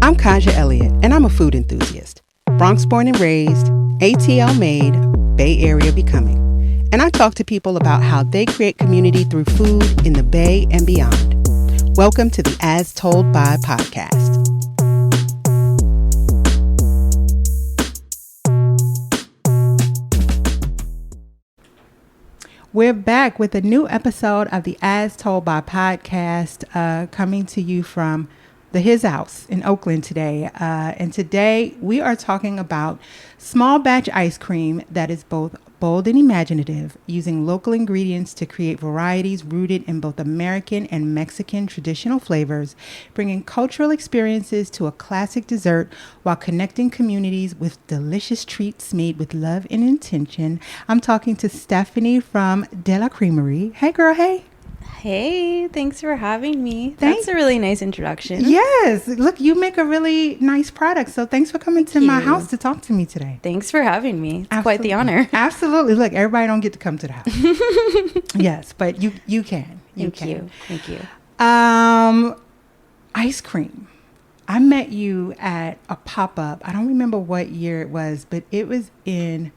I'm Kahja Elliott, and I'm a food enthusiast. Bronx born and raised, ATL made, Bay Area becoming. And I talk to people about how they create community through food in the Bay and beyond. Welcome to the As Told By podcast. We're back with a new episode of the As Told By podcast, coming to you from His House in Oakland today. And today we are talking about small batch ice cream that is both bold and imaginative, using local ingredients to create varieties rooted in both American and Mexican traditional flavors, bringing cultural experiences to a classic dessert while connecting communities with delicious treats made with love and intention. I'm talking to Stephanie from De La Creamery. Hey girl, hey. Hey, thanks for having me. That's a really nice introduction. Yes. Look, you make a really nice product. So thanks for coming to my house to talk to me today. Thanks for having me. It's quite the honor. Absolutely. Look, everybody don't get to come to the house. Yes, but you can. Thank you. Ice cream. I met you at a pop-up. I don't remember what year it was, but it was in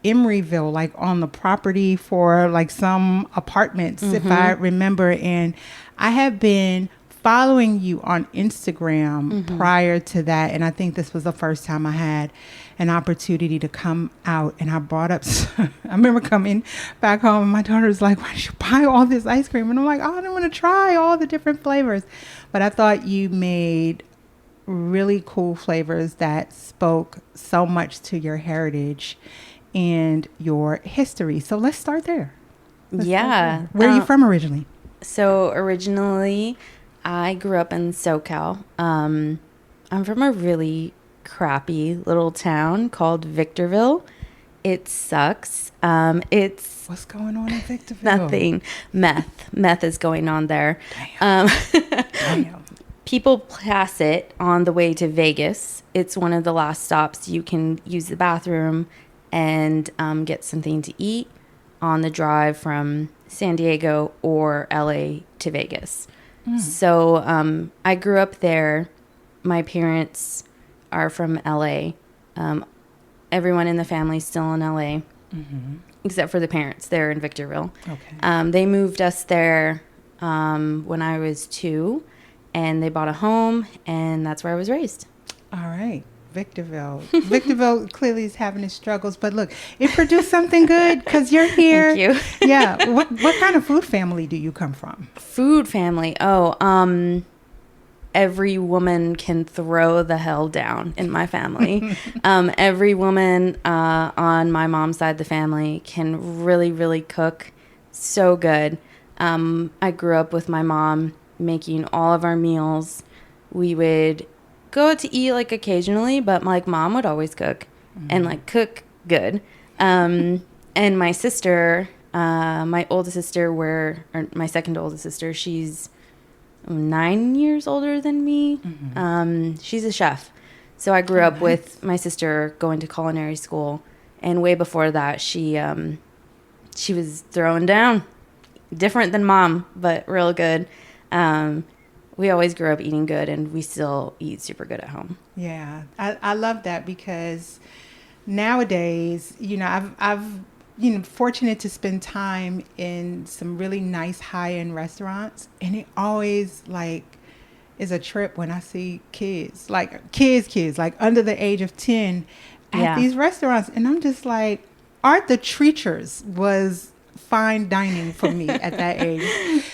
Emeryville, like on the property for like some apartments, if I remember. And I have been following you on Instagram prior to that. And I think this was the first time I had an opportunity to come out. And I brought up, I remember coming back home and my daughter was like, why did you buy all this ice cream? And I'm like, oh, I don't want to try all the different flavors. But I thought you made really cool flavors that spoke so much to your heritage and your history. So let's start there. Where are you from originally? So originally, I grew up in SoCal. I'm from a really crappy little town called Victorville. It sucks. What's going on in Victorville? Nothing. Meth is going on there. Damn. People pass it on the way to Vegas. It's one of the last stops. You can use the bathroom and get something to eat on the drive from San Diego or LA to Vegas. So I grew up there. My parents are from LA. Everyone in the family is still in LA, except for the parents. They're in Victorville. Okay. They moved us there when I was 2, and they bought a home, and that's where I was raised. All right. Victorville. Victorville clearly is having its struggles, but look, it produced something good because you're here. Thank you. Yeah. What kind of food family do you come from? Food family. Every woman can throw the hell down in my family. Every woman on my mom's side of the family can really, really cook so good. I grew up with my mom making all of our meals. We would go to eat like occasionally, but like mom would always cook and like cook good. And my sister, my oldest sister, or my second oldest sister, she's 9 years older than me. She's a chef. So I grew up with my sister going to culinary school, and way before that, she was throwing down, different than mom, but real good. We always grew up eating good, and we still eat super good at home. Yeah, I love that because nowadays, I've fortunate to spend time in some really nice high-end restaurants, and it always is a trip when I see kids like under the age of 10 at these restaurants, and I'm just like, Art the Treachers was fine dining for me at that age.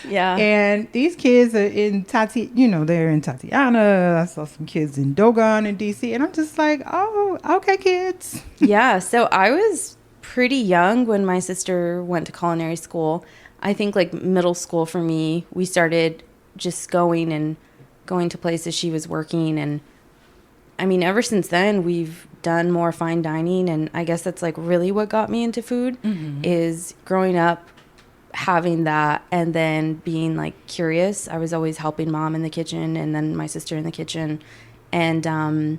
Yeah. And these kids are in they're in Tatiana. I saw some kids in Dogon in DC, and I'm just like, oh, okay, kids. Yeah. So I was pretty young when my sister went to culinary school. I think like middle school for me, we started just going to places she was working. And I mean, ever since then, we've done more fine dining. And I guess that's like really what got me into food is growing up having that and then being like curious. I was always helping mom in the kitchen and then my sister in the kitchen. And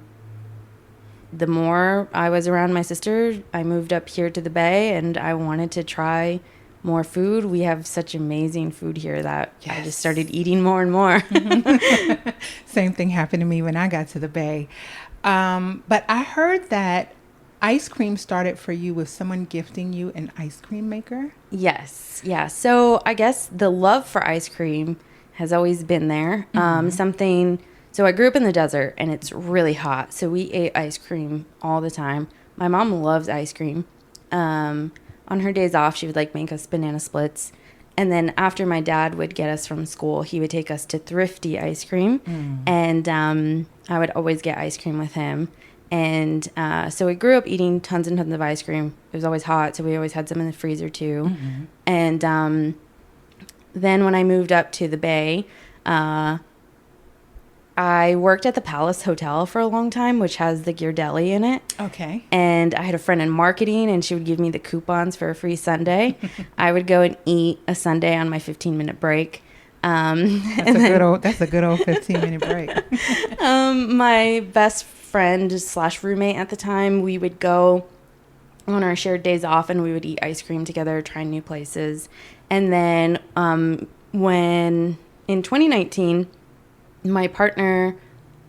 the more I was around my sister, I moved up here to the Bay and I wanted to try more food. We have such amazing food here that I Yes. just started eating more and more. Same thing happened to me when I got to the Bay. But I heard that ice cream started for you with someone gifting you an ice cream maker. Yes. Yeah. So I guess the love for ice cream has always been there. So I grew up in the desert and it's really hot. So we ate ice cream all the time. My mom loves ice cream. On her days off, she would like make us banana splits. And then after my dad would get us from school, he would take us to Thrifty ice cream. And I would always get ice cream with him. And so we grew up eating tons and tons of ice cream. It was always hot, so we always had some in the freezer too. And then when I moved up to the Bay, I worked at the Palace Hotel for a long time, which has the Ghirardelli in it. Okay. And I had a friend in marketing, and she would give me the coupons for a free sundae. I would go and eat a sundae on my 15-minute break. That's a good old 15-minute break. My best friend / roommate at the time, we would go on our shared days off and we would eat ice cream together, try new places. And then when in 2019, my partner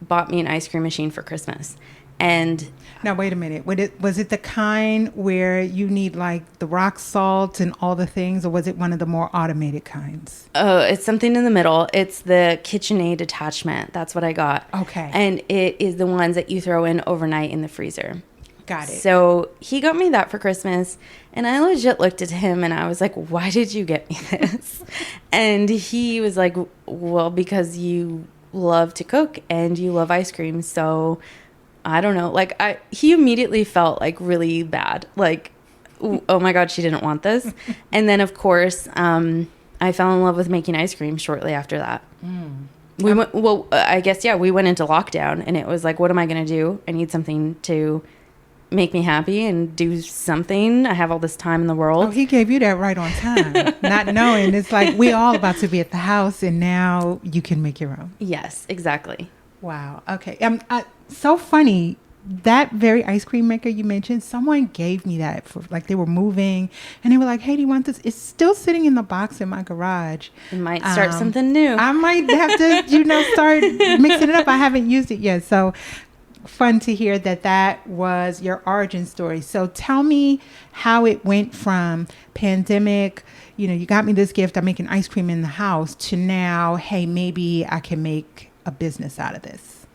bought me an ice cream machine for Christmas. And now, wait a minute. Was it the kind where you need like the rock salt and all the things, or was it one of the more automated kinds? Oh, it's something in the middle. It's the KitchenAid attachment. That's what I got. Okay. And it is the ones that you throw in overnight in the freezer. Got it. So he got me that for Christmas, and I legit looked at him and I was like, why did you get me this? And he was like, well, because you love to cook and you love ice cream. So I don't know. Like he immediately felt like really bad. Like, oh my God, she didn't want this. And then of course, I fell in love with making ice cream shortly after that. We went into lockdown and it was like, what am I going to do? I need something to make me happy and do something. I have all this time in the world. Oh, he gave you that right on time, not knowing. It's like we all about to be at the house and now you can make your own. Yes, exactly. Wow. Okay. So funny. That very ice cream maker you mentioned, someone gave me that for like they were moving and they were like, hey, do you want this? It's still sitting in the box in my garage. It might start something new. I might have to, start mixing it up. I haven't used it yet. So fun to hear that was your origin story. So tell me how it went from pandemic, you got me this gift, I'm making ice cream in the house, to now, hey, maybe I can make a business out of this.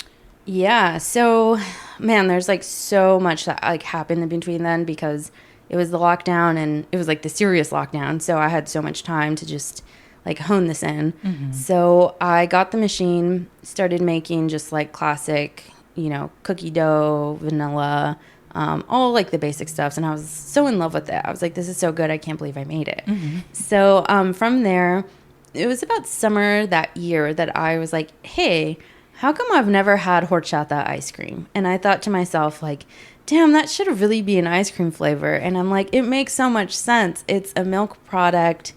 Yeah. So, man, there's like so much that like happened in between then because it was the lockdown and it was like the serious lockdown. So I had so much time to just like hone this in. So I got the machine, started making just like classic, cookie dough, vanilla, all like the basic stuffs. And I was so in love with it. I was like, this is so good. I can't believe I made it. So from there, it was about summer that year that I was like, hey, how come I've never had horchata ice cream? And I thought to myself, like, damn, that should really be an ice cream flavor. And I'm like, it makes so much sense. It's a milk product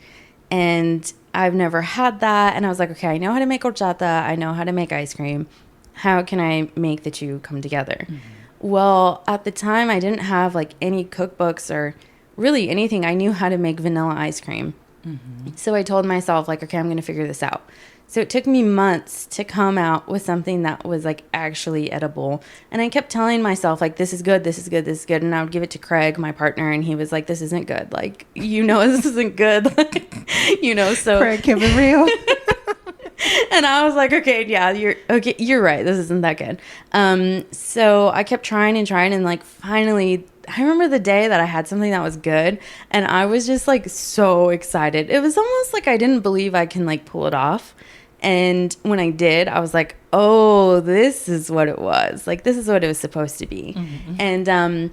and I've never had that. And I was like, okay, I know how to make horchata. I know how to make ice cream. How can I make the two come together? Well, at the time, I didn't have like any cookbooks or really anything. I knew how to make vanilla ice cream. So I told myself like, okay, I'm going to figure this out. So it took me months to come out with something that was like actually edible. And I kept telling myself like, this is good, this is good, this is good. And I would give it to Craig, my partner, and he was like, this isn't good. Like, this isn't good. So Craig, keep it real. And I was like, okay, yeah, you're right. This isn't that good. So I kept trying and like finally I remember the day that I had something that was good and I was just like so excited. It was almost like I didn't believe I can like pull it off. And when I did, I was like, oh, this is what it was. Like, this is what it was supposed to be. And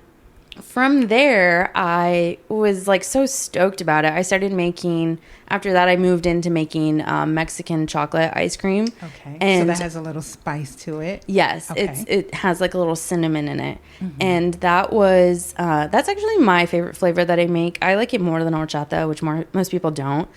from there, I was like so stoked about it. I started making, after that, I moved into making Mexican chocolate ice cream. Okay. And so that has a little spice to it. Yes. Okay. It has like a little cinnamon in it. And that was, that's actually my favorite flavor that I make. I like it more than horchata, which most people don't.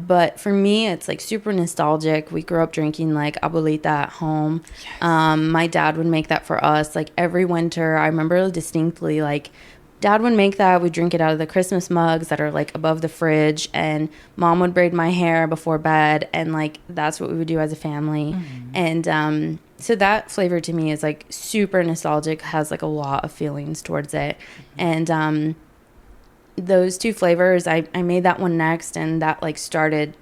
But for me, it's like super nostalgic. We grew up drinking like abuelita at home. Yes. My dad would make that for us like every winter. I remember distinctly like Dad would make that. We'd drink it out of the Christmas mugs that are like above the fridge, and Mom would braid my hair before bed, and like that's what we would do as a family. And so that flavor to me is like super nostalgic, has like a lot of feelings towards it. And those two flavors, I made that one next, and that like started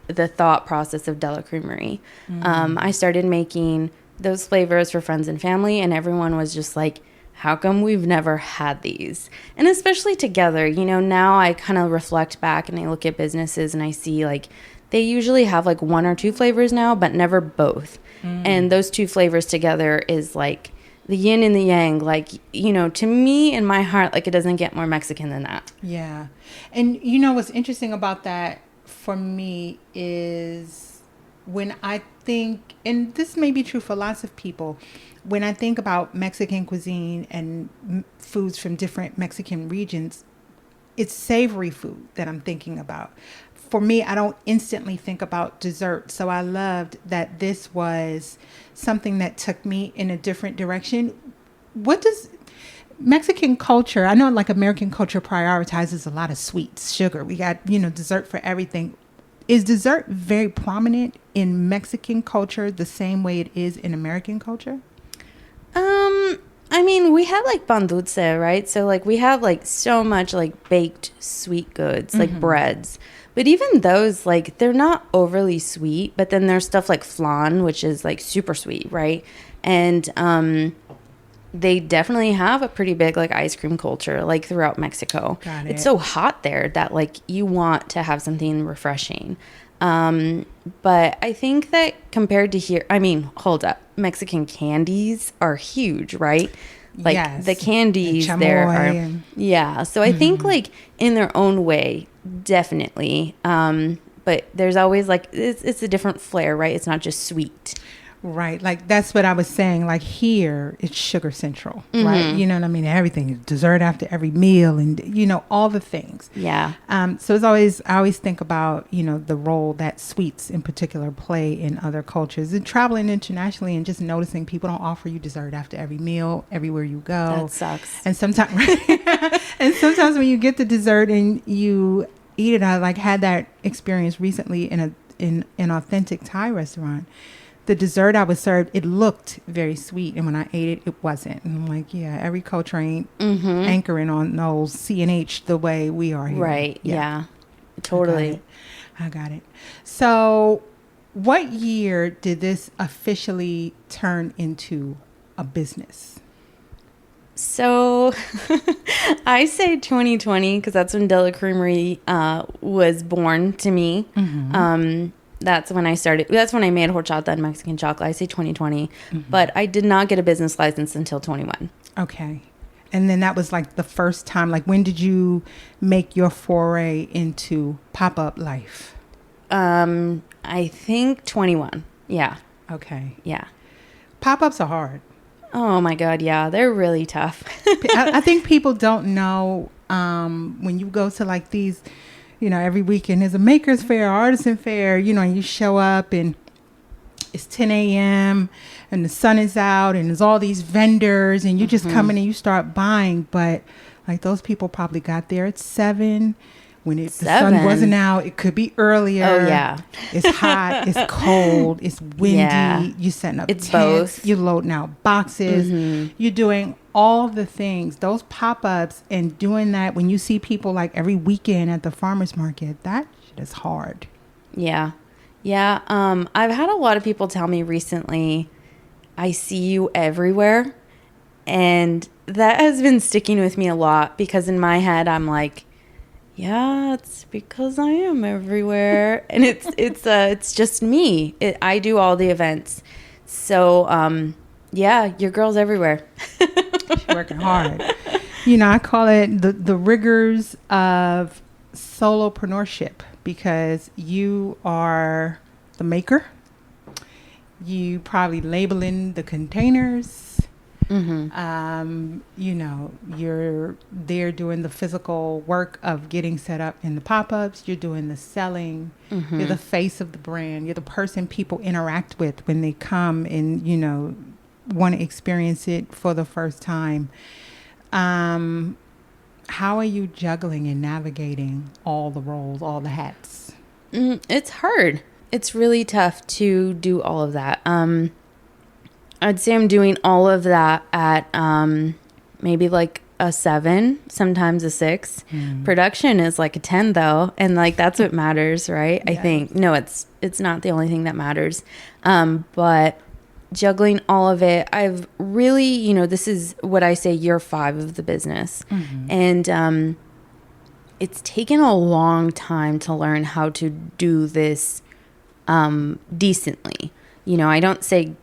the thought process of De La Creamery. I started making those flavors for friends and family, and everyone was just like, how come we've never had these? And especially together, you know, now I kind of reflect back and I look at businesses and I see like they usually have like one or two flavors now, but never both. And those two flavors together is like the yin and the yang. Like, you know, to me in my heart, like it doesn't get more Mexican than that. Yeah. And you know what's interesting about that for me is when I think, and this may be true for lots of people, when I think about Mexican cuisine and foods from different Mexican regions, it's savory food that I'm thinking about. For me, I don't instantly think about dessert. So I loved that this was something that took me in a different direction. What does Mexican culture, I know like American culture prioritizes a lot of sweets, sugar. We got, you know, dessert for everything. Is dessert very prominent in Mexican culture the same way it is in American culture? I mean, we have like pan dulce, right? So like we have like so much like baked sweet goods, like breads. But even those, like, they're not overly sweet. But then there's stuff like flan, which is like super sweet, right? And they definitely have a pretty big like ice cream culture like throughout Mexico. Got it. It's so hot there that like you want to have something refreshing. But I think that compared to here, I mean, hold up, Mexican candies are huge, right? Like yes. the candies the there are, and yeah. So I think like in their own way, definitely. But there's always like, it's a different flair, right? It's not just sweet. Right. Like that's what I was saying. Like here it's sugar central, right? You know what I mean? Everything is dessert after every meal and, you know, all the things. Yeah. So it's always, I always think about, you know, the role that sweets in particular play in other cultures and traveling internationally and just noticing people don't offer you dessert after every meal, everywhere you go. That sucks. And sometimes, and sometimes when you get the dessert and you eat it, I like had that experience recently in an authentic Thai restaurant. The dessert I was served, it looked very sweet. And when I ate it, it wasn't. And I'm like, yeah, every culture ain't anchoring on those C&H the way we are here. Right. Yeah. Totally. I got it. So what year did this officially turn into a business? So I say 2020 because that's when De La Creamery was born to me. That's when I started. That's when I made horchata and Mexican chocolate. I say 2020, but I did not get a business license until 21. Okay. And then that was like the first time, like when did you make your foray into pop-up life? I think 21. Yeah. Okay. Yeah. Pop-ups are hard. Oh my God. Yeah. They're really tough. I think people don't know when you go to like these, you know, every weekend there's a maker's fair, artisan fair, you know, and you show up and it's 10 a.m. and the sun is out and there's all these vendors and you just come in and you start buying. But like those people probably got there at 7 when the sun wasn't out. It could be earlier. Oh, yeah. It's hot. It's cold. It's windy. Yeah. You're setting up it's tents. Both. You're loading out boxes. You're doing all the things, those pop-ups, and doing that when you see people like every weekend at the farmer's market, that shit is hard. Yeah. Yeah. I've had a lot of people tell me recently, I see you everywhere. And that has been sticking with me a lot because in my head, I'm like, yeah, it's because I am everywhere. And it's just me. I do all the events. So, yeah, your girl's everywhere. She's working hard. You know, I call it the rigors of solopreneurship because you are the maker. You probably labeling the containers. You know, you're there doing the physical work of getting set up in the pop-ups. You're doing the selling. You're the face of the brand. You're the person people interact with when they come and, you know, want to experience it for the first time. How are you juggling and navigating all the roles, all the hats? It's hard. It's really tough to do all of that. I'd say I'm doing all of that at maybe like a 7, sometimes a 6. Production is like a 10 though, and like that's what matters, right? Yes. I think. No, it's not the only thing that matters. But juggling all of it, I've really, this is what I say year 5 of the business. And it's taken a long time to learn how to do this decently. I don't say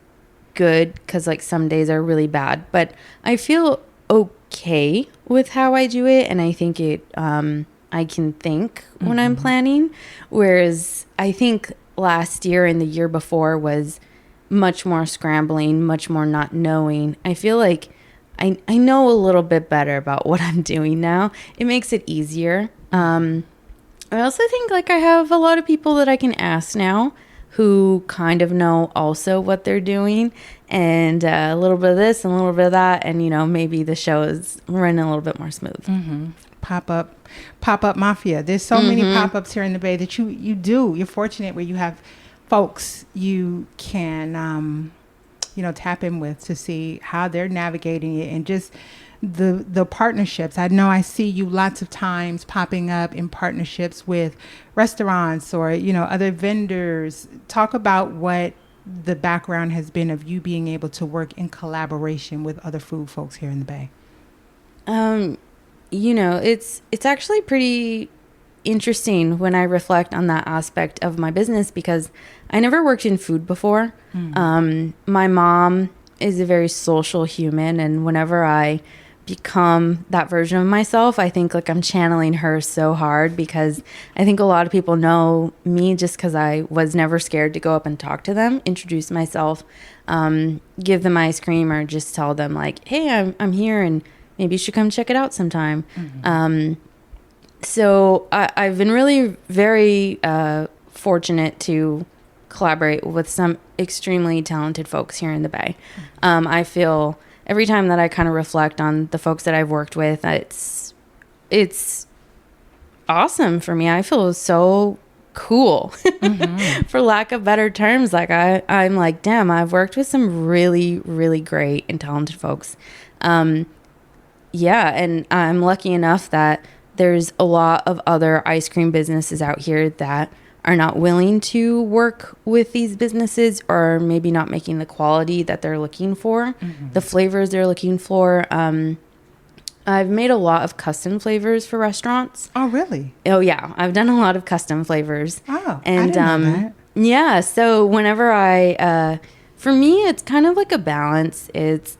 good because like some days are really bad, but I feel okay with how I do it, and I think I can think when I'm planning, whereas I think last year and the year before was much more scrambling, much more not knowing. I feel like I know a little bit better about what I'm doing now. It makes it easier. I also think like I have a lot of people that I can ask now who kind of know also what they're doing, and a little bit of this and a little bit of that, and maybe the show is running a little bit more smooth. Pop-up mafia. There's so many pop-ups here in the Bay that you do. You're fortunate where you have folks you can tap in with to see how they're navigating it, and just the partnerships. I know I see you lots of times popping up in partnerships with restaurants or other vendors. Talk about what the background has been of you being able to work in collaboration with other food folks here in the Bay. It's actually pretty interesting when I reflect on that aspect of my business, because I never worked in food before. My mom is a very social human, and whenever I become that version of myself, I think like I'm channeling her so hard, because I think a lot of people know me just because I was never scared to go up and talk to them, introduce myself, give them ice cream, or just tell them like, hey, I'm here and maybe you should come check it out sometime. So I've been really very fortunate to collaborate with some extremely talented folks here in the Bay. I feel every time that I kind of reflect on the folks that I've worked with, it's awesome for me. I feel so cool, for lack of better terms. Like I'm like, damn, I've worked with some really, really great and talented folks. And I'm lucky enough that there's a lot of other ice cream businesses out here that are not willing to work with these businesses, or maybe not making the quality that they're looking for, the flavors they're looking for. I've made a lot of custom flavors for restaurants. Oh, really? Oh, yeah. I've done a lot of custom flavors. Oh, and I didn't know that. Yeah. So whenever for me, it's kind of like a balance. It's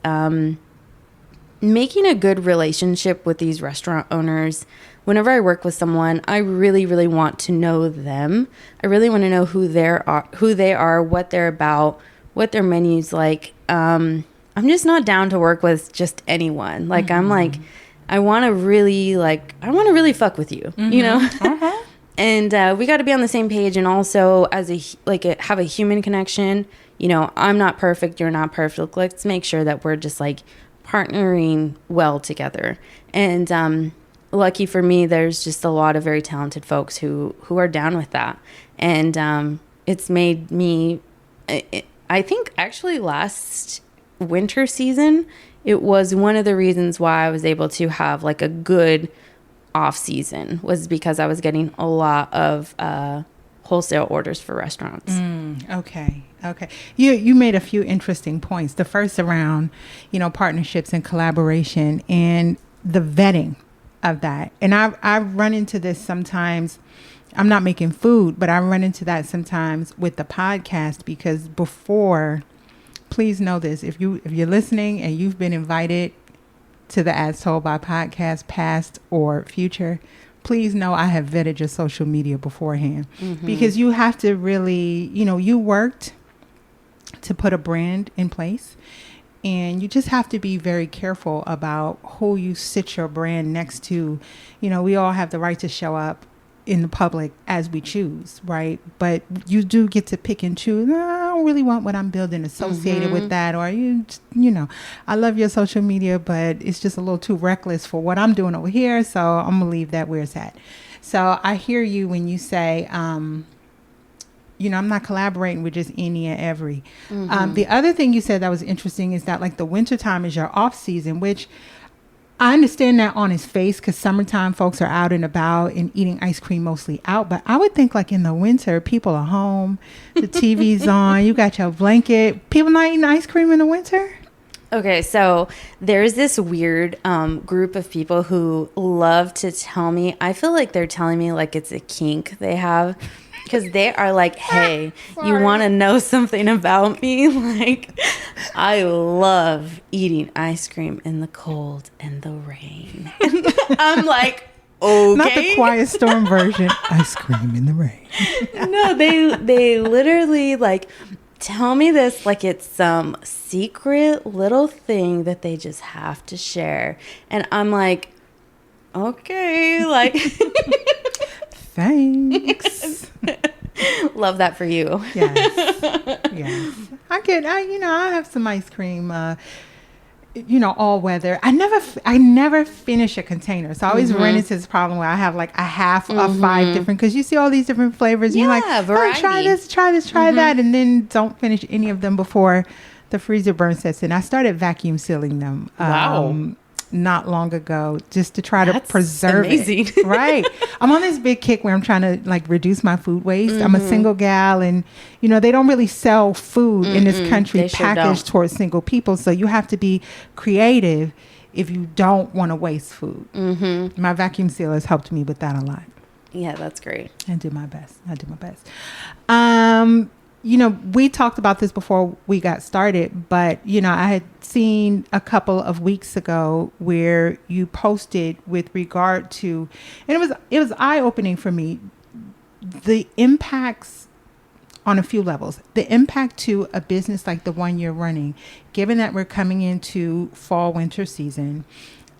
making a good relationship with these restaurant owners. Whenever I work with someone, I really, really want to know them. I really want to know who they are, what they're about, what their menu's like. I'm just not down to work with just anyone. Like I'm like, I want to really fuck with you, And we got to be on the same page, and also as have a human connection. I'm not perfect, you're not perfect. Let's make sure that we're just like partnering well together. And lucky for me, there's just a lot of very talented folks who are down with that. And it's made me, I think actually last winter season, it was one of the reasons why I was able to have like a good off season, was because I was getting a lot of wholesale orders for restaurants. Okay. You made a few interesting points. The first around, partnerships and collaboration and the vetting of that. And I've run into this sometimes. I'm not making food, but I run into that sometimes with the podcast, because before, please know this, if you're listening and you've been invited to the As Told by podcast, past or future, please know I have vetted your social media beforehand, because you have to really, you worked to put a brand in place, and you just have to be very careful about who you sit your brand next to. We all have the right to show up in the public as we choose, right? But you do get to pick and choose. "No, I don't really want what I'm building associated with that, or I love your social media, but it's just a little too reckless for what I'm doing over here, so I'm gonna leave that where it's at." So I hear you when you say, I'm not collaborating with just any and every. The other thing you said that was interesting is that like the wintertime is your off season, which I understand that on its face, because summertime folks are out and about and eating ice cream mostly out. But I would think like in the winter, people are home, the TV's on, you got your blanket. People not eating ice cream in the winter? Okay, so there's this weird group of people who love to tell me, I feel like they're telling me like it's a kink they have. Because they are like, hey, you want to know something about me? Like, I love eating ice cream in the cold and the rain. I'm like, okay. Not the Quiet Storm version. Ice cream in the rain. No, they literally like tell me this like it's some secret little thing that they just have to share. And I'm like, okay, like... Thanks. Love that for you. Yes. I have some ice cream, all weather. I never finish a container. So I always run into this problem where I have like a half of 5 different, because you see all these different flavors. Yeah, And you're like, variety. try this, try that. And then don't finish any of them before the freezer burn sets in. I started vacuum sealing them. Wow. Not long ago, just to try to preserve amazing. it. Right. I'm on this big kick where I'm trying to like reduce my food waste. I'm a single gal, and they don't really sell food in this country packaged towards single people. So you have to be creative if you don't want to waste food. My vacuum seal has helped me with that a lot. Yeah, that's great. I do my best. We talked about this before we got started, but, I had seen a couple of weeks ago where you posted with regard to, and it was eye-opening for me, the impacts on a few levels. The impact to a business like the one you're running, given that we're coming into fall, winter season,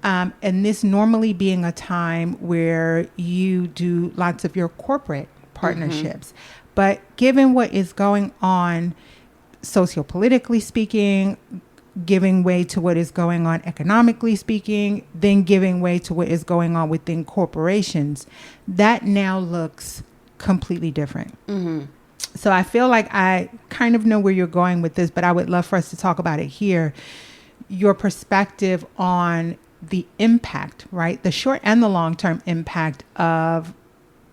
and this normally being a time where you do lots of your corporate partnerships. But given what is going on sociopolitically speaking, giving way to what is going on economically speaking, then giving way to what is going on within corporations, that now looks completely different. So I feel like I kind of know where you're going with this, but I would love for us to talk about it here. Your perspective on the impact, right? The short and the long-term impact of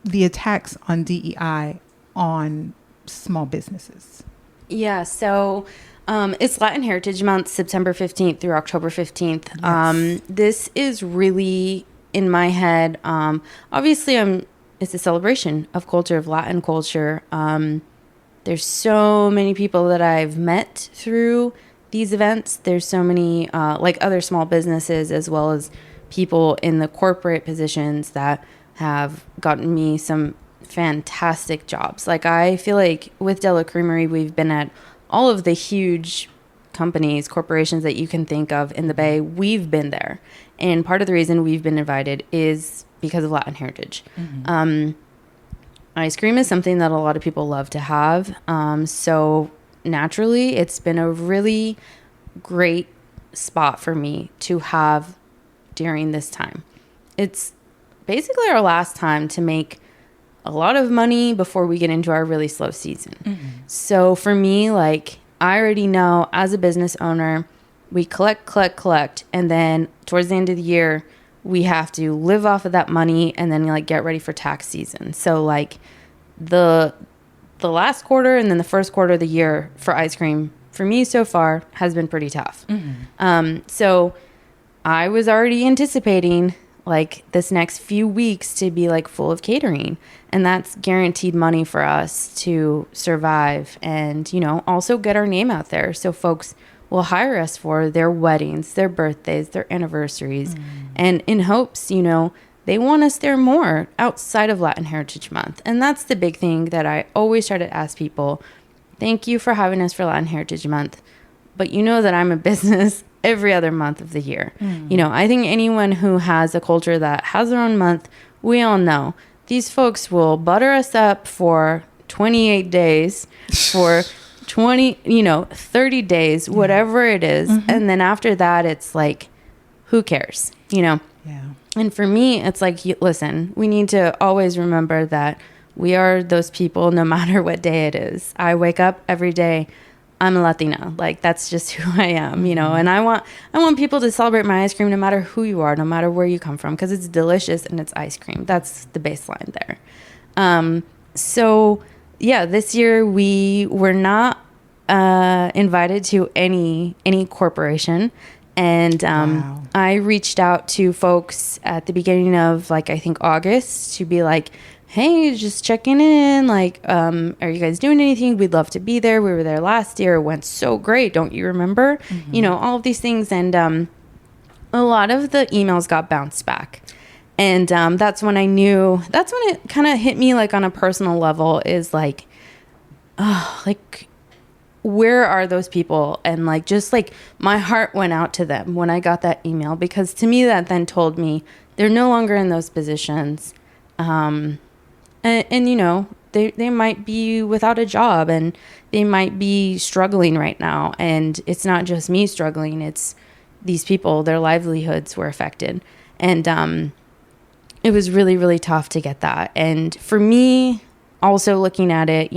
the attacks on DEI on small businesses. Yeah, so it's Latin Heritage Month, September 15th through October 15th. Yes. This is really in my head. Obviously, it's a celebration of culture, of Latin culture. There's so many people that I've met through these events. There's so many like other small businesses, as well as people in the corporate positions that have gotten me some fantastic jobs. Like, I feel like with De La Creamery, we've been at all of the huge companies, corporations that you can think of in the Bay. We've been there. And part of the reason we've been invited is because of Latin heritage. Ice cream is something that a lot of people love to have. So naturally, it's been a really great spot for me to have during this time. It's basically our last time to make a lot of money before we get into our really slow season. So for me, like, I already know as a business owner, we collect, and then towards the end of the year, we have to live off of that money and then like get ready for tax season. So like the last quarter and then the first quarter of the year for ice cream for me so far has been pretty tough. So I was already anticipating like this next few weeks to be like full of catering, and that's guaranteed money for us to survive and, also get our name out there. So folks will hire us for their weddings, their birthdays, their anniversaries, and in hopes, they want us there more outside of Latin Heritage Month. And that's the big thing that I always try to ask people. Thank you for having us for Latin Heritage Month, but that I'm a business every other month of the year. I think anyone who has a culture that has their own month, we all know these folks will butter us up for 28 days, for 30 days, whatever it is. And then after that, it's like, who cares, Yeah. And for me, it's like, listen, we need to always remember that we are those people no matter what day it is. I wake up every day, I'm a Latina. Like, that's just who I am, and I want people to celebrate my ice cream no matter who you are, no matter where you come from, because it's delicious and it's ice cream. That's the baseline there. So yeah, this year we were not invited to any corporation. And Wow. I reached out to folks at the beginning of, like, I think August, to be like, hey, just checking in. Like, are you guys doing anything? We'd love to be there. We were there last year. It went so great. Don't you remember? All of these things. And a lot of the emails got bounced back. And that's when it kind of hit me, like, on a personal level, is like, oh, like, where are those people? And like, just like, my heart went out to them when I got that email, because to me that then told me they're no longer in those positions. And they might be without a job, and they might be struggling right now. And it's not just me struggling, it's these people, their livelihoods were affected. And it was really, really tough to get that. And for me, also looking at it,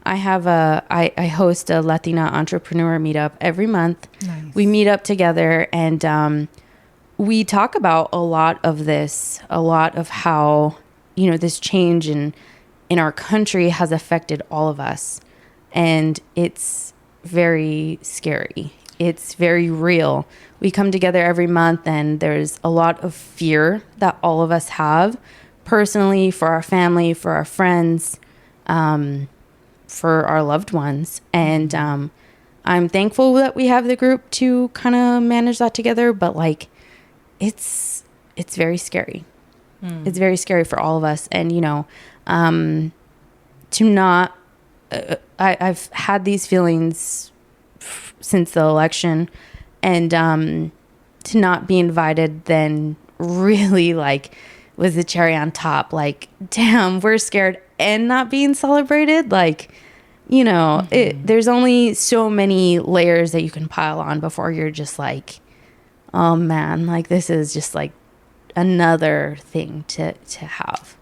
I host a Latina entrepreneur meetup every month. Nice. We meet up together, and we talk about a lot of this, a lot of how, this change in our country has affected all of us. And it's very scary. It's very real. We come together every month, and there's a lot of fear that all of us have, personally, for our family, for our friends, for our loved ones. And I'm thankful that we have the group to kind of manage that together. But like, it's very scary. It's very scary for all of us. And, to not, I've had these feelings since the election, and to not be invited then really, like, was the cherry on top. Like, damn, we're scared and not being celebrated. Like, there's only so many layers that you can pile on before you're just like, oh man, like, this is just like another thing to have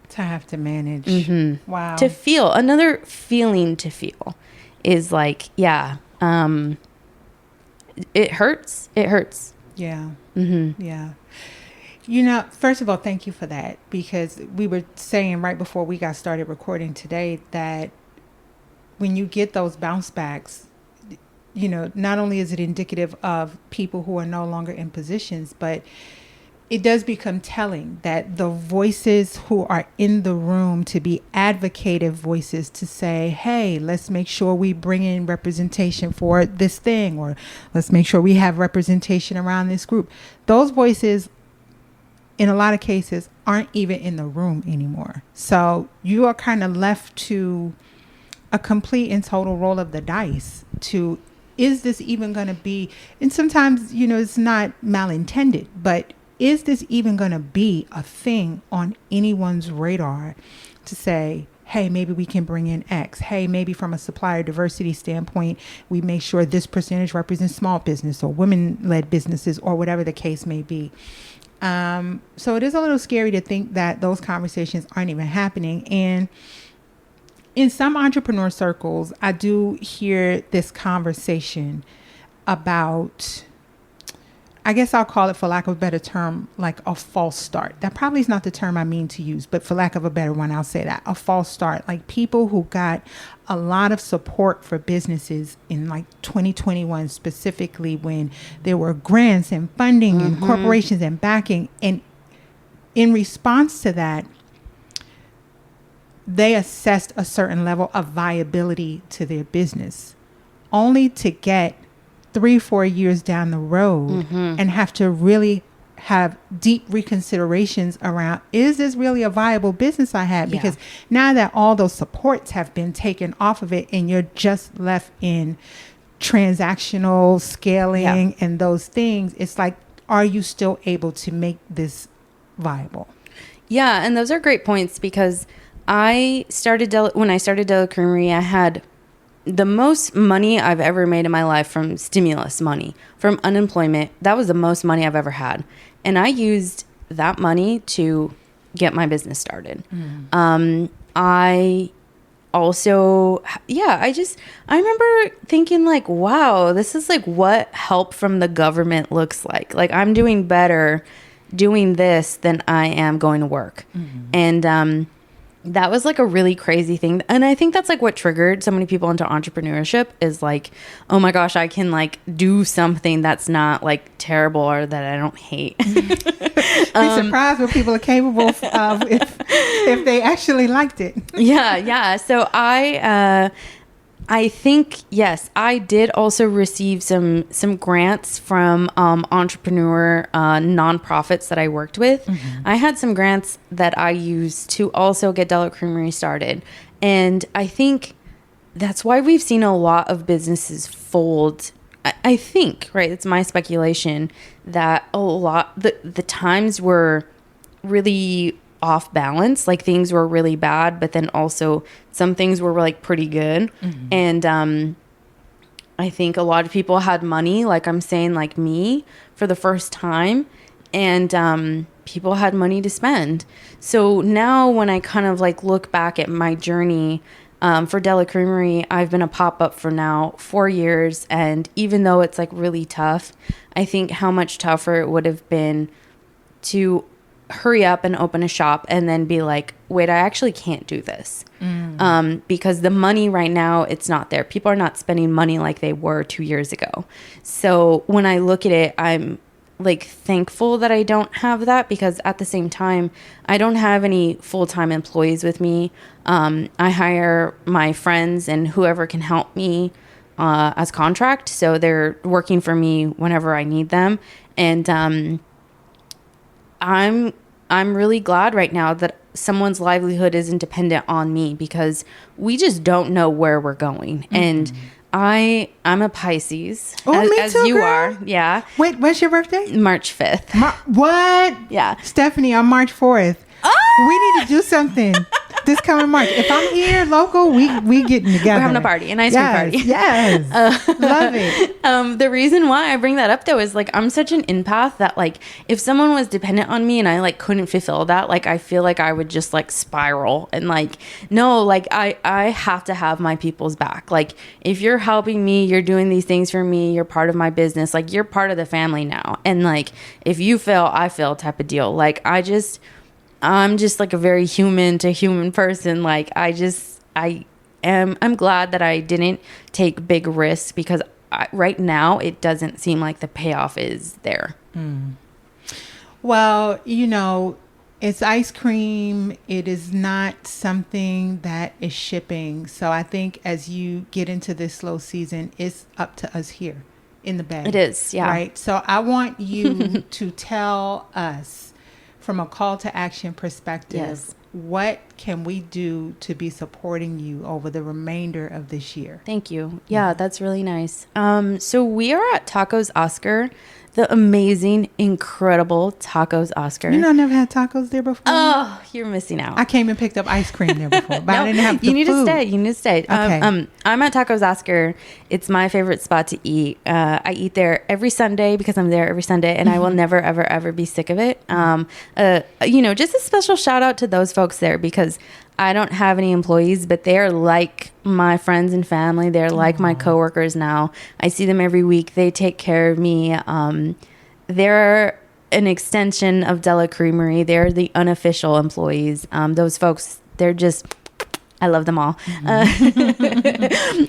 to manage. Wow. to feel, another feeling to feel is like, yeah, it hurts. Yeah. Yeah. First of all, thank you for that, because we were saying right before we got started recording today that when you get those bounce backs, not only is it indicative of people who are no longer in positions, but it does become telling that the voices who are in the room to be advocative voices, to say, hey, let's make sure we bring in representation for this thing, or let's make sure we have representation around this group. Those voices, in a lot of cases, aren't even in the room anymore. So you are kind of left to a complete and total roll of the dice to, is this even going to be, and sometimes, it's not malintended, but is this even going to be a thing on anyone's radar to say, hey, maybe we can bring in X. Hey, maybe from a supplier diversity standpoint, we make sure this percentage represents small business or women-led businesses, or whatever the case may be. So it is a little scary to think that those conversations aren't even happening. And in some entrepreneur circles, I do hear this conversation about, I guess I'll call it, for lack of a better term, like a false start. That probably is not the term I mean to use, but for lack of a better one, I'll say that. A false start. Like people who got a lot of support for businesses in like 2021, specifically when there were grants and funding and corporations and backing. And in response to that, they assessed a certain level of viability to their business, only to get 3-4 years down the road and have to really have deep reconsiderations around, is this really a viable business I had? Because now that all those supports have been taken off of it, and you're just left in transactional scaling and those things, it's like, are you still able to make this viable? Yeah, and those are great points because when I started Della Creamery, I had the most money I've ever made in my life from stimulus money, from unemployment. That was the most money I've ever had. And I used that money to get my business started. I also, I remember thinking like, wow, this is like what help from the government looks like. Like I'm doing better doing this than I am going to work. And that was like a really crazy thing. And I think that's like what triggered so many people into entrepreneurship is like, oh my gosh, I can like do something that's not like terrible or that I don't hate. Be surprised what people are capable of if they actually liked it. Yeah. So I think, yes, I did also receive some grants from entrepreneur nonprofits that I worked with. I had some grants that I used to also get Della Creamery started. And I think that's why we've seen a lot of businesses fold. I think, right, it's my speculation that the times were really off balance, like things were really bad, but then also some things were like pretty good. And I think a lot of people had money, like I'm saying, like me, for the first time, and people had money to spend. So now when I kind of like look back at my journey for Della Creamery, I've been a pop-up for now 4 years, and even though it's like really tough, I think how much tougher it would have been to hurry up and open a shop and then be like, wait, I actually can't do this. Because the money right now, it's not there. People are not spending money like they were 2 years ago. So when I look at it, I'm like thankful that I don't have that, because at the same time, I don't have any full-time employees with me. I hire my friends and whoever can help me as contract. So they're working for me whenever I need them. And I'm really glad right now that someone's livelihood isn't dependent on me, because we just don't know where we're going. And I'm a Pisces, as too, you girl. are. Yeah. Wait, what's your birthday? March 5th. What? Yeah. Stephanie, on March 4th. We need to do something this coming March. If I'm here local, we getting together. We're having a party, an ice cream party. Yes. Love it. The reason why I bring that up though is like I'm such an empath that like if someone was dependent on me and I like couldn't fulfill that, like I feel like I would just like spiral, and like no, like I have to have my people's back. Like if you're helping me, you're doing these things for me, you're part of my business, like you're part of the family now. And like if you fail, I fail type of deal. Like I'm just like a very human to human person. Like I'm glad that I didn't take big risks, because right now it doesn't seem like the payoff is there. Well, it's ice cream. It is not something that is shipping. So I think as you get into this slow season, it's up to us here in the Bay. It is, yeah. Right. So I want you to tell us, from a call to action perspective, yes, what can we do to be supporting you over the remainder of this year? Thank you. Yeah, that's really nice. So we are at Tacos Oscar, the amazing, incredible Tacos Oscar. I never had tacos there before. Oh, you're missing out. I came and picked up ice cream there before, but I didn't have the You need food. to stay. Okay. I'm at Tacos Oscar. It's my favorite spot to eat. I eat there every Sunday because I'm there every Sunday, and I will never, ever, ever be sick of it. Just a special shout out to those folks there, because I don't have any employees, but they're like my friends and family. They're like my coworkers now. I see them every week. They take care of me. They're an extension of Della Creamery. They're the unofficial employees. Those folks, they're just, I love them all.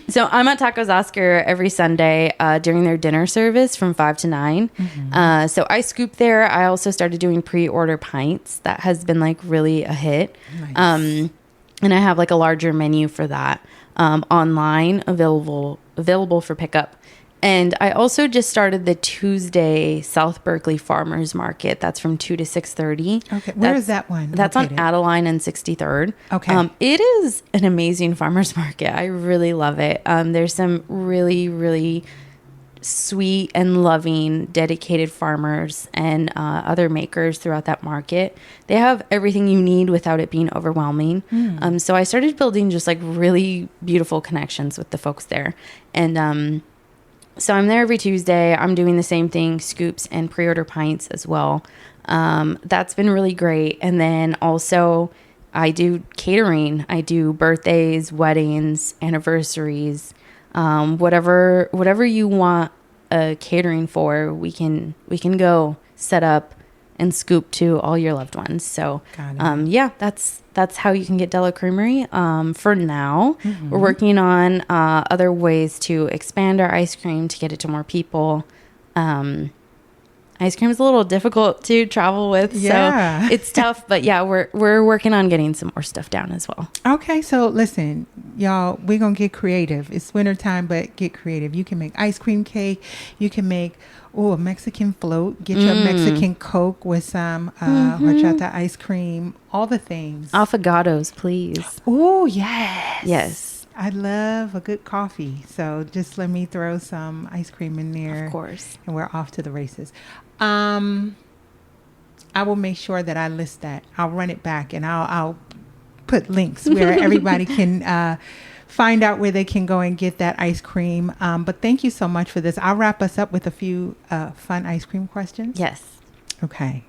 So I'm at Tacos Oscar every Sunday during their dinner service from 5 to 9. So I scoop there. I also started doing pre-order pints. That has been like really a hit. Nice. And I have like a larger menu for that online available for pickup. And I also just started the Tuesday South Berkeley Farmers Market. That's from 2 to 6:30. Okay. Where is that one? That's located on Adeline and 63rd. Okay. It is an amazing farmers market. I really love it. There's some really, really sweet and loving, dedicated farmers and other makers throughout that market. They have everything you need without it being overwhelming. So I started building just like really beautiful connections with the folks there. And so I'm there every Tuesday. I'm doing the same thing, scoops and pre-order pints as well. That's been really great. And then also I do catering. I do birthdays, weddings, anniversaries, whatever you want catering for, we can go set up and scoop to all your loved ones. So yeah, that's how you can get De La Creamery. For now, we're working on other ways to expand our ice cream to get it to more people. Ice cream is a little difficult to travel with, so it's tough. But yeah, we're working on getting some more stuff down as well. Okay, so listen, y'all, we're gonna get creative. It's wintertime, but get creative. You can make ice cream cake. You can make a Mexican float. Get your Mexican Coke with some horchata ice cream. All the things. Affogatos, please. Oh yes, yes. I love a good coffee. So just let me throw some ice cream in there. Of course. And we're off to the races. I will make sure that I list that. I'll run it back and I'll put links where everybody can find out where they can go and get that ice cream. But thank you so much for this. I'll wrap us up with a few fun ice cream questions. Yes. Okay.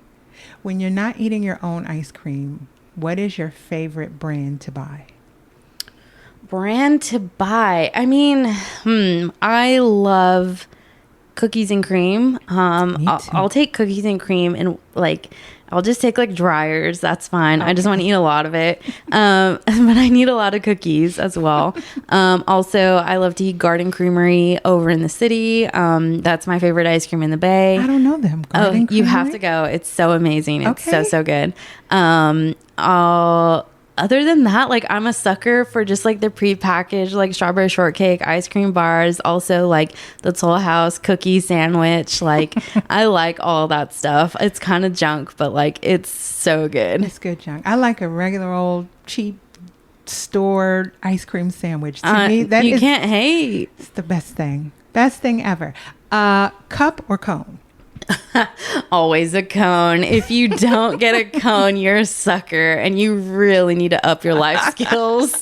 When you're not eating your own ice cream, what is your favorite brand to buy? Brand to buy. I mean, I love cookies and cream. I'll take cookies and cream and I'll just take like dryers. That's fine. Okay. I just want to eat a lot of it. But I need a lot of cookies as well. Also, I love to eat Garden Creamery over in the city. That's my favorite ice cream in the Bay. I don't know them. Garden Creamery? You have to go. It's so amazing. It's so good. Other than that, like I'm a sucker for just like the prepackaged like strawberry shortcake ice cream bars. Also like the Toll House cookie sandwich. Like I like all that stuff. It's kind of junk, but like it's so good. It's good junk. I like a regular old cheap store ice cream sandwich. To me, that you can't hate. It's the best thing. Best thing ever. Cup or cone? Always a cone. If you don't get a cone, you're a sucker and you really need to up your life skills.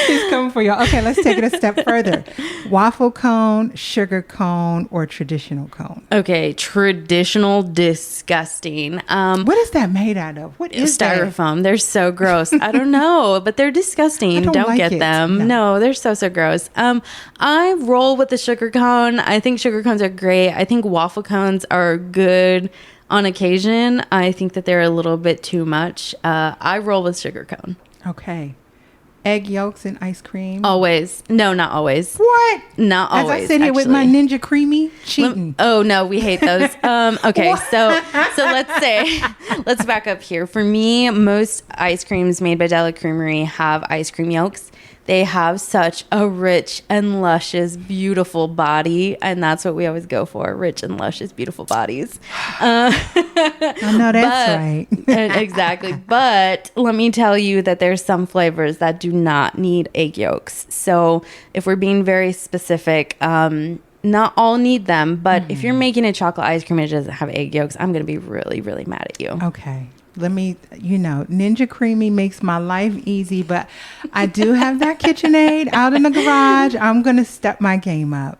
He's coming for you. Okay, let's take it a step further. Waffle cone, sugar cone, or traditional cone? Okay, traditional, disgusting. What is that made out of? What is styrofoam? That? They're so gross. I don't know, but they're disgusting. Don't like get them. No, they're so gross. I roll with the sugar cone. I think sugar cones are great. I think waffle cones are good on occasion. I think that they're a little bit too much. I roll with sugar cone. Okay. Egg yolks and ice cream? Always. No, not always. What? Not always. As I sit here with my Ninja Creamy, cheating. Oh, no, we hate those. Okay, so let's back up here. For me, most ice creams made by De La Creamery have ice cream yolks. They have such a rich and luscious, beautiful body, and that's what we always go for, rich and luscious, beautiful bodies. I know that's right. Exactly. But let me tell you that there's some flavors that do not need egg yolks. So if we're being very specific, not all need them, but if you're making a chocolate ice cream and it doesn't have egg yolks, I'm going to be really, really mad at you. Okay. Ninja Creamy makes my life easy, but I do have that KitchenAid out in the garage. I'm going to step my game up.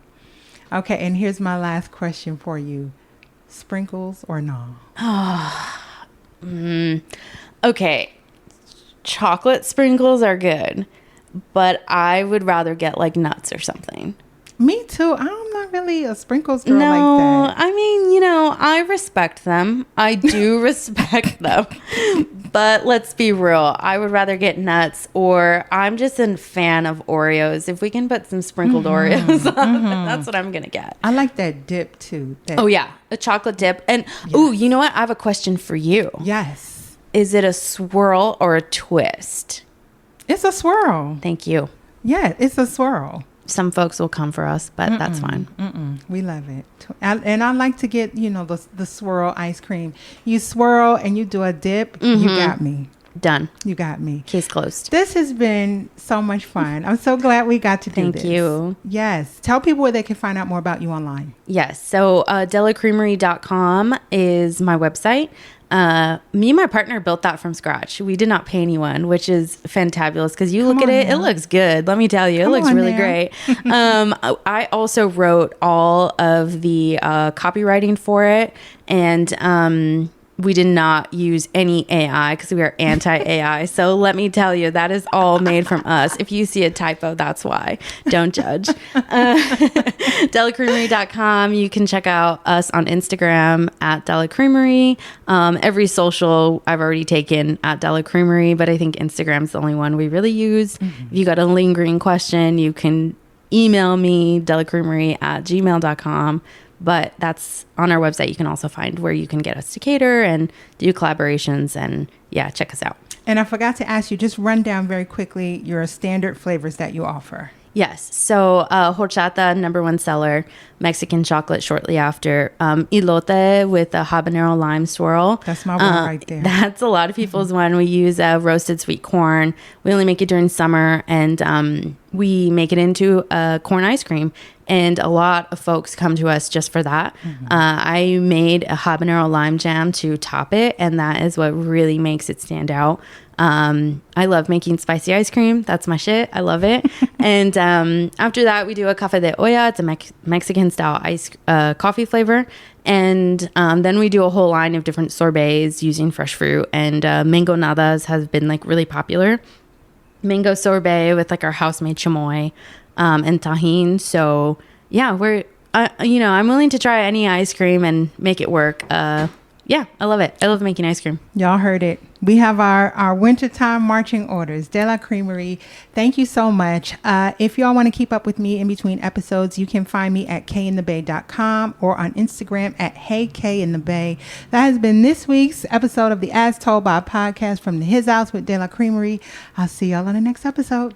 Okay, and here's my last question for you. Sprinkles or no? Okay. Chocolate sprinkles are good, but I would rather get like nuts or something. Me too. I'm not really a sprinkles girl like that. I mean, I respect them. I do respect them. But let's be real. I would rather get nuts, or I'm just a fan of Oreos. If we can put some sprinkled Oreos on, that's what I'm going to get. I like that dip too. Oh, yeah. A chocolate dip. And, you know what? I have a question for you. Yes. Is it a swirl or a twist? It's a swirl. Thank you. Yeah, it's a swirl. Some folks will come for us, but that's fine. We love it. And I like to get, the swirl ice cream. You swirl and you do a dip, you got me. Done. You got me. Case closed. This has been so much fun. I'm so glad we got to do this. Thank you. Yes. Tell people where they can find out more about you online. Yes. So delacreamery.com is my website. Me and my partner built that from scratch. We did not pay anyone, which is fantabulous because you look at it, it looks good. Let me tell you, it looks really great. I also wrote all of the copywriting for it, and we did not use any AI because we are anti-AI. So let me tell you, that is all made from us. If you see a typo, that's why. Don't judge. delacreamery.com. You can check out us on Instagram at delacreamery. Every social I've already taken at delacreamery, but I think Instagram's the only one we really use. If you got a lingering question, you can email me, delacreamery@gmail.com. But that's on our website. You can also find where you can get us to cater and do collaborations, and yeah, check us out. And I forgot to ask you, just run down very quickly your standard flavors that you offer. Yes. So horchata, #1 seller, Mexican chocolate shortly after, elote with a habanero lime swirl. That's my one right there. That's a lot of people's one. We use roasted sweet corn. We only make it during summer, and we make it into a corn ice cream. And a lot of folks come to us just for that. I made a habanero lime jam to top it, and that is what really makes it stand out. I love making spicy ice cream. That's my shit. I love it. And after that, we do a café de olla. It's a Mexican style coffee flavor. And then we do a whole line of different sorbets using fresh fruit. And mango nadas has been like really popular. Mango sorbet with like our house-made chamoy and tahine. So yeah, I'm willing to try any ice cream and make it work. Yeah, I love it. I love making ice cream. Y'all heard it. We have our wintertime marching orders. De La Creamery, thank you so much. If y'all want to keep up with me in between episodes, you can find me at kinthebay.com or on Instagram at HeyKinthebay. That has been this week's episode of the As Told by podcast from the His House with De La Creamery. I'll see y'all on the next episode.